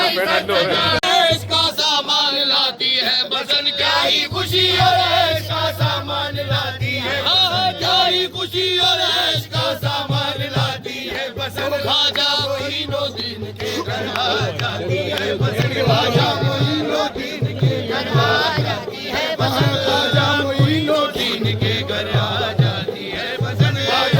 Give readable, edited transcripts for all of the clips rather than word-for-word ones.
ऐश का सामान लाती है बसन, क्या ही खुशी और ऐश का सामान लाती है। हाँ क्या ही खुशी और ऐश का सामान लाती है बसन। ख्वाजा मोइनुद्दीन के घर आ जाती है बसन, ख्वाजा मोइनुद्दीन के घर आ जाती है बसन, ख्वाजा मोइनुद्दीन के घर आ जाती है बसन, ख्वाजा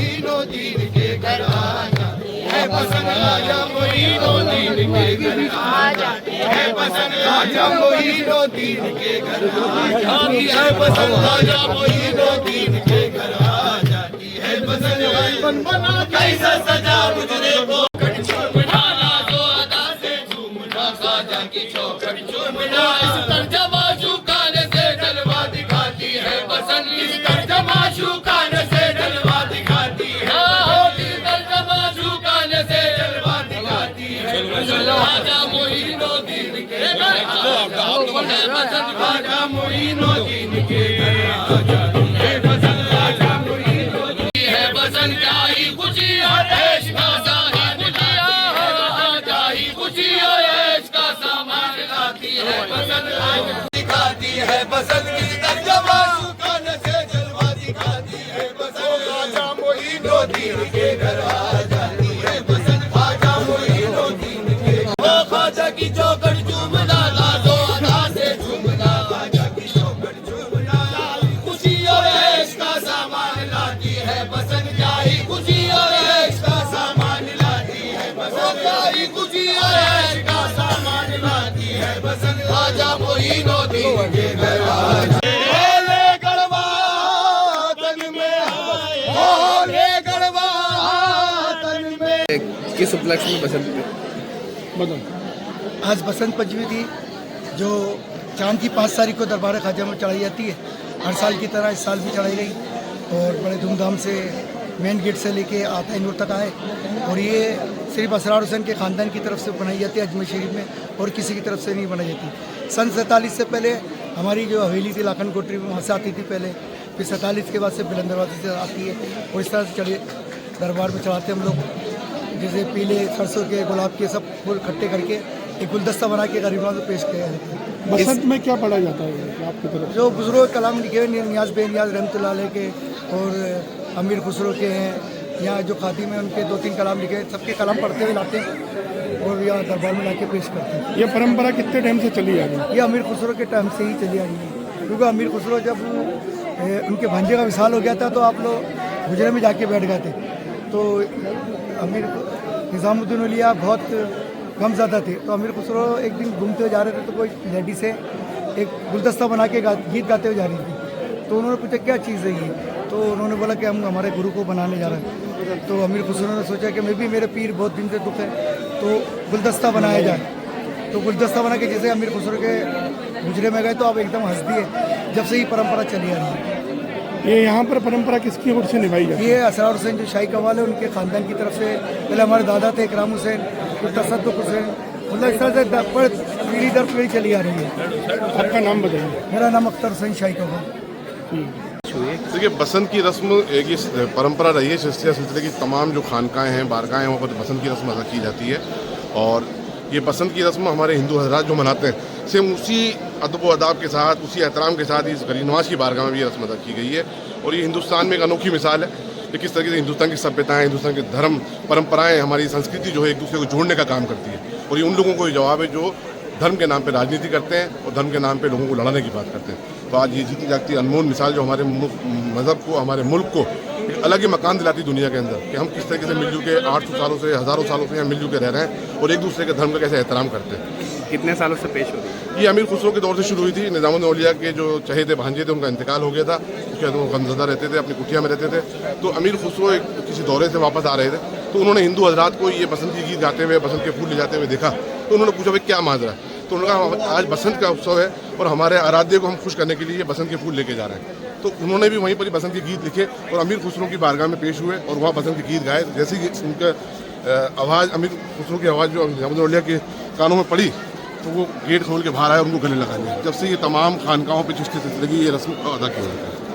मोइनुद्दीन के घर आ जाती है बसन, ख्वाजा मोइनुद्दीन के घर आ जाती है बसन, ख्वाजा मोइनुद्दीन के घर आ जाती है बसन, ख्वाजा मोइनुद्दीन के घर आ जाती है बसन। बन बना कैसा सजा मुझे को ढाला दो अदा से झूमना, ख्वाजा की चौखट चूमना, इस तर्जमा झुकाने से जलवा दिखाती है बसन, इस तर्जमा झुकाने से जलवा दिखाती है, इस तर्जमा झुकाने से जलवा दिखाती है बसन। ख्वाजा मोइनुद्दीन के घर आ जाती है बसन, ख्वाजा मोइनुद्दीन के घर आ जाती है बसन, ख्वाजा मोइनुद्दीन के घर आ जाती है बसंत ख्वाजा मोइनुद्दीन के। वो ख्वाजा की चौखट झूमना लाजो अदा से झूमना, ख्वाजा की चौखट झूमना खुशी और ऐश का सामान लाती है बसंत, क्या ही खुशी और ऐश का सामान लाती है बसंत, क्या ही खुशी और ऐश का सामान लाती है बसंत ख्वाजा मोइनुद्दीन के घर आ जाती है। किस उपलक्ष्य में बसंत? आज बसंत पंचमी थी जो चांद की 5 तारीख को दरबार ख्वाजा में चढ़ाई जाती है। हर साल की तरह इस साल भी चढ़ाई गई और बड़े धूमधाम से मेन गेट से लेके आता नूर तक आए। और ये सिर्फ असरार हुसैन के ख़ानदान की तरफ से बनाई जाती है अजमेर शरीफ में, और किसी की तरफ से नहीं बनाई जाती। सन 47 से पहले हमारी जो हवेली थी लाखन कोटरी में, वहाँ से आती थी पहले, फिर 47 के बाद से बुलंद दरवाजे से आती है और इस तरह से चढ़े दरबार में चढ़ाते हम लोग। जैसे पीले सरसों के गुलाब के सब फूल इकट्ठे करके एक गुलदस्ता बना के गरीबों को पेश किया जाता है। बसंत में क्या पढ़ा जाता है आपकी तरफ? जो बुजुर्ग कलाम लिखे हुए नियाज बेनियाज रहमतुल्लाह अलैह के और अमीर खुसरो के हैं, यहाँ जो खातिम है उनके 2-3 कलाम लिखे, सबके कलाम पढ़ते हुए लाते हैं और यहाँ दरबार में लाके पेश करते हैं। ये परंपरा कितने टाइम से चली आ रही? ये अमीर खुसरो के टाइम से ही चली आ रही है, क्योंकि अमीर खुसरो जब उनके भांजे का विशाल हो गया था तो आप लोग गुजरे में जाके बैठ गए थे। तो अमीर निज़ामुद्दीन औलिया बहुत गमज़दा थे, तो अमीर खुसरो एक दिन घूमते हुए जा रहे थे तो कोई लेडी से एक गुलदस्ता बना के गीत गाते हुए जा रही थी। तो उन्होंने पूछा क्या चीज़ है ये, तो उन्होंने बोला कि हम हमारे गुरु को बनाने जा रहे हैं। तो अमीर खुसरो ने सोचा कि मैं भी, मेरे पीर बहुत दिन से दुख है, तो गुलदस्ता बनाया जाए। तो गुलदस्ता बना के जैसे अमीर खुसरो के गुजरे में गए तो अब एकदम हंस दिए। जब से ही परंपरा चली आ रही है। ये यहाँ पर परंपरा किसकी ओर से निभाई जाती है? ये असरार हुसैन जो शाही कवाल है उनके ख़ानदान की तरफ से, पहले हमारे दादा थे इकराम हुसैन, फिर तसद्दुक़ हुसैन, मतलब इस तरह से पीढ़ी दर पीढ़ी चली आ रही है। आपका नाम बताइए। मेरा नाम अख्तर हुसैन शाही कवाल। देखिए, बसंत की रस्म एक ये परंपरा रही है। सिलसिले की तमाम जो खानकाएँ हैं, बारगाहें हैं, वहाँ पर बसंत की रस्म अदा की जाती है। और ये बसंत की रस्म हमारे हिंदू हजरात जो मनाते हैं, सेम उसी अदब व अदाब के साथ, उसी एहतराम के साथ इस गरीब नवाज की बारगाह में भी ये रस्म अदा की गई है। और ये हिंदुस्तान में एक अनोखी मिसाल है कि किस तरीके से हिंदुस्तान की सभ्यताएं, हिंदुस्तान के धर्म परंपराएं, हमारी संस्कृति जो है एक दूसरे को जोड़ने का काम करती है। और ये उन लोगों को जवाब है जो धर्म के नाम पे राजनीति करते हैं और धर्म के नाम पे लोगों को लड़ाने की बात करते हैं। तो आज ये जीती जागती अनमोल मिसाल जो हमारे मज़हब को, हमारे मुल्क को एक अलग ही मकान दिलाती दुनिया के अंदर, कि हम किस तरीके से मिलजुल के 800 सालों से, हज़ारों सालों से यहाँ मिलजुल के रह रहे हैं और एक दूसरे के धर्म का कैसे एहतराम करते हैं। कितने सालों से पेश हो रही है? ये अमीर खुसरो के दौर से शुरू हुई थी। निज़ामुद्दीन औलिया के जो चहेते भांजे थे उनका इंतकाल हो गया था, उसके बाद वो गमज़दा रहते थे, अपनी कुटिया में रहते थे। तो अमीर खुसरो एक किसी दौरे से वापस आ रहे थे, तो उन्होंने हिंदू हजरात को ये बसंत की गीत गाते हुए, बसंत के फूल ले जाते हुए देखा। तो उन्होंने पूछा भाई क्या माजरा है, तो उन्होंने कहा आज बसंत का उत्सव है और हमारे आराध्य को हम खुश करने के लिए बसंत के फूल लेके जा रहे हैं। तो उन्होंने भी वहीं पर ही बसंत के गीत लिखे और अमीर खुसरो की बारगाह में पेश हुए और वहाँ बसंत के गीत गाए। जैसे ही उनका आवाज़, अमीर खुसरो की आवाज़ जो निज़ामुद्दीन औलिया के कानों में पड़ी तो वो गेट खोल के बाहर आए और उनको गले लगा लिया। जब से ये तमाम खानकाहों पे चिश्ती सिलसिले की ये रस्म अदा की जाती है।